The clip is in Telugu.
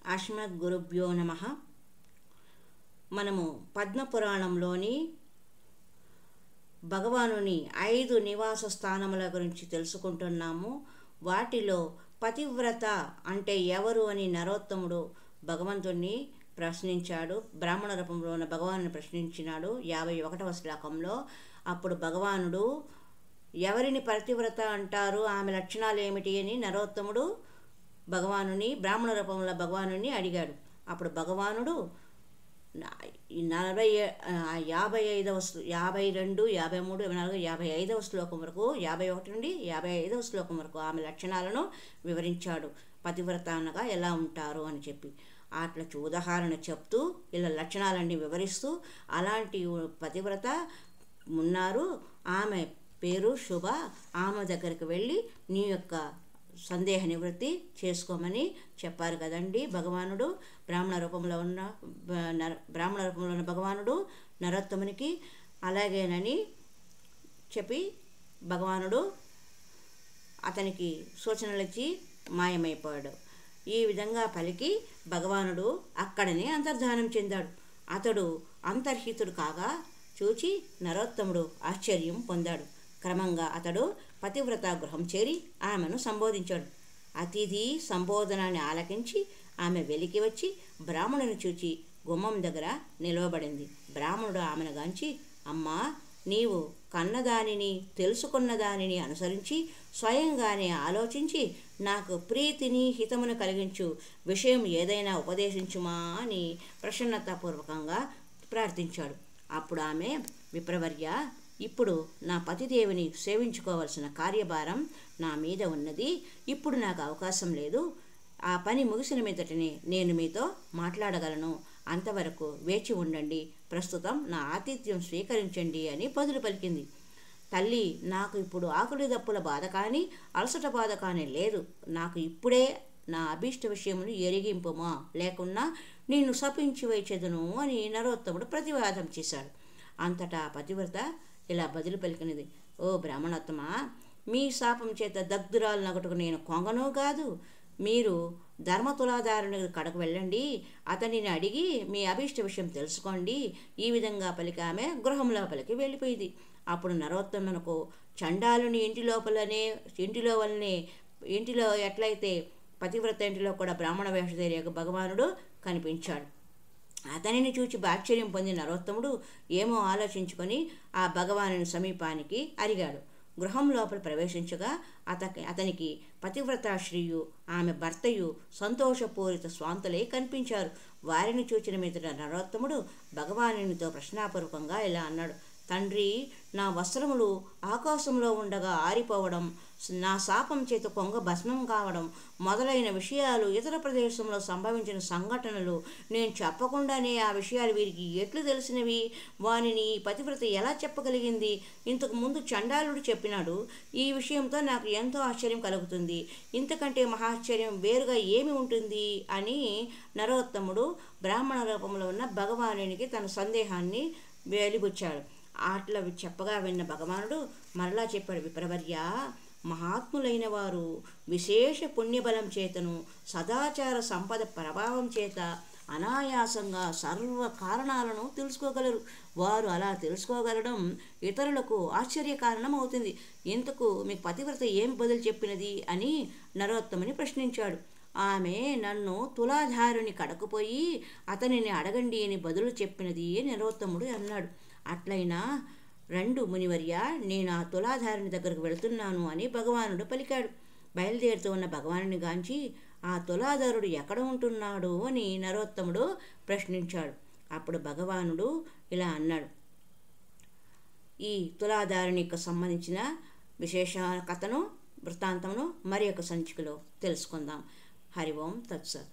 అస్మద్గురుభ్యో నమః. మనము పద్మపురాణంలోని భగవానుని 5 నివాస స్థానముల గురించి తెలుసుకుంటున్నాము. వాటిలో పతివ్రత అంటే ఎవరు అని నరోత్తముడు భగవంతుణ్ణి ప్రశ్నించాడు. బ్రాహ్మణ రూపంలో ఉన్న భగవాను ప్రశ్నించినాడు 51వ శ్లోకంలో. అప్పుడు భగవానుడు ఎవరిని పతివ్రత అంటారు, ఆమె లక్షణాలు ఏమిటి అని నరోత్తముడు భగవానుని బ్రాహ్మణ రూపంలో భగవానుని అడిగాడు. అప్పుడు భగవానుడు 52, 52, 53, 54, 55వ శ్లోకం వరకు 51 నుండి 55వ శ్లోకం వరకు ఆమె లక్షణాలను వివరించాడు. పతివ్రత అనగా ఎలా ఉంటారు అని చెప్పి అట్లా ఉదాహరణ చెప్తూ ఇలా లక్షణాలన్నీ వివరిస్తూ అలాంటి పతివ్రత ఉన్నారు, ఆమె పేరు శుభ, ఆమె దగ్గరికి వెళ్ళి నీ యొక్క సందేహ నివృత్తి చేసుకోమని చెప్పారు కదండి భగవానుడు. బ్రాహ్మణ రూపంలో ఉన్న భగవానుడు నరోత్తమునికి అలాగేనని చెప్పి భగవానుడు అతనికి సూచనలు ఇచ్చి మాయమైపోయాడు. ఈ విధంగా పలికి భగవానుడు అక్కడనే అంతర్ధానం చెందాడు. అతడు అంతర్హితుడు కాగా చూచి నరోత్తముడు ఆశ్చర్యం పొందాడు. క్రమంగా అతడు పతివ్రత గృహం చేరి ఆమెను సంబోధించాడు. అతిథి సంబోధనాన్ని ఆలకించి ఆమె వెలికి వచ్చి బ్రాహ్మణుని చూచి గుమ్మం దగ్గర నిలవబడింది. బ్రాహ్మణుడు ఆమెను గాంచి, అమ్మా, నీవు కన్నదానిని తెలుసుకున్న దానిని అనుసరించి స్వయంగానే ఆలోచించి నాకు ప్రీతిని హితమును కలిగించు విషయం ఏదైనా ఉపదేశించుమా అని ప్రసన్నతాపూర్వకంగా ప్రార్థించాడు. అప్పుడు ఆమె, విప్రవర్య, ఇప్పుడు నా పతిదేవిని సేవించుకోవాల్సిన కార్యభారం నా మీద ఉన్నది. ఇప్పుడు నాకు అవకాశం లేదు. ఆ పని ముగిసిన మీదటనే నేను మీతో మాట్లాడగలను. అంతవరకు వేచి ఉండండి. ప్రస్తుతం నా ఆతిథ్యం స్వీకరించండి అని బదులు పలికింది. తల్లి, నాకు ఇప్పుడు ఆకులి దప్పుల బాధ కానీ అలసట బాధ కానీ లేదు. నాకు ఇప్పుడే నా అభీష్ట విషయమును ఎరిగింపుమా, లేకున్నా నిన్ను శపించి వేచెదను అని నరోత్తముడు ప్రతివాదం చేశాడు. అంతటా పతివ్రత ఇలా బదులు పలికినది. ఓ బ్రాహ్మణోత్తమా, మీ శాపం చేత దగ్ధురాలు నగటుకు నేను కొంగను కాదు. మీరు ధర్మతులాధారుని కడకు వెళ్ళండి, అతనిని అడిగి మీ అభీష్ట విషయం తెలుసుకోండి. ఈ విధంగా పలికి ఆమె గృహం లోపలికి వెళ్ళిపోయింది. అప్పుడు నరోత్తమునకు చండాలుని ఇంటిలో ఎట్లయితే పతివ్రత ఇంటిలో కూడా బ్రాహ్మణ వేషధారి భగవానుడు కనిపించాడు. అతనిని చూచి ఆశ్చర్యం పొందిన నరోత్తముడు ఏమో ఆలోచించుకొని ఆ భగవానుని సమీపానికి అరిగాడు. గృహం లోపల ప్రవేశించగా అతనికి పతివ్రతాశ్రీయు ఆమె భర్తయు సంతోషపూరిత స్వాంతులై కనిపించారు. వారిని చూచిన మీదట నరోత్తముడు భగవానునితో ప్రశ్నాపూర్వకంగా ఇలా అన్నాడు. తండ్రి, నా వస్త్రములు ఆకాశంలో ఉండగా ఆరిపోవడం, నా శాపం చేత కొంగ భస్మం కావడం మొదలైన విషయాలు, ఇతర ప్రదేశంలో సంభవించిన సంఘటనలు నేను చెప్పకుండానే ఆ విషయాలు వీరికి ఎట్లు తెలిసినవి? వానిని పతివ్రత ఎలా చెప్పగలిగింది? ఇంతకు ముందు చండాలుడు చెప్పినాడు. ఈ విషయంతో నాకు ఎంతో ఆశ్చర్యం కలుగుతుంది. ఇంతకంటే మహాశ్చర్యం వేరుగా ఏమి ఉంటుంది అని నరోత్తముడు బ్రాహ్మణ రూపంలో ఉన్న భగవానునికి తన సందేహాన్ని వెలిబుచ్చాడు. అట్లా చెప్పగా విన్న భగవానుడు మరలా చెప్పాడు. విప్రవర్య, మహాత్ములైన వారు విశేష పుణ్యబలం చేతను సదాచార సంపద ప్రభావం చేత అనాయాసంగా సర్వ కారణాలను తెలుసుకోగలరు. వారు అలా తెలుసుకోగలడం ఇతరులకు ఆశ్చర్య కారణం అవుతుంది. ఇంతకు మీకు పతివ్రత ఏం బదులు చెప్పినది అని నరోత్తముని ప్రశ్నించాడు. ఆమె నన్ను తులాధారుని కడకుపోయి అతనిని అడగండి అని బదులు చెప్పినది నరోత్తముడు అన్నాడు. అట్లయినా రెండు మునివర్య, నేను ఆ తులాధారుని దగ్గరకు వెళుతున్నాను అని భగవానుడు పలికాడు. బయలుదేరుతూ ఉన్న భగవానుని గాంచి ఆ తులాధారుడు ఎక్కడ ఉంటున్నాడు అని నరోత్తముడు ప్రశ్నించాడు. అప్పుడు భగవానుడు ఇలా అన్నాడు. ఈ తులాధారునికి సంబంధించిన విశేష కథను వృత్తాంతమును మరి ఒక సంచికలో తెలుసుకుందాం. హరి ఓం తత్సత్.